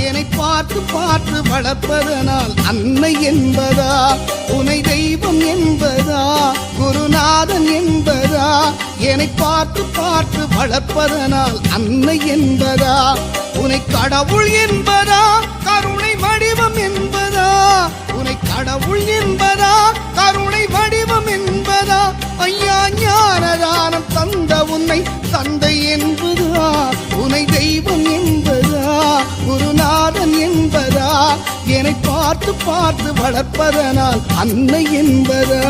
என்னை பார்த்து பார்த்து வளர்ப்பதனால் அன்னை என்பதா, உனை தெய்வம் என்பதா, குருநாதன் என்பதா, என்னை பார்த்து பார்த்து வளர்ப்பதனால் அன்னை என்பதா, உனை கடவுள் என்பதா, கருணை வடிவம் என்பதா, உனை கடவுள் என்பதா, கருணை வடிவம் என்பதா, ஐயா ஞானதானம் தந்த உன்னை தந்தை என்பதா, உனை தெய்வம் என்பதா, குருநாதன் என்பதா, என்னை பார்த்து பார்த்து வளர்ப்பதனால் அன்னை என்பதா.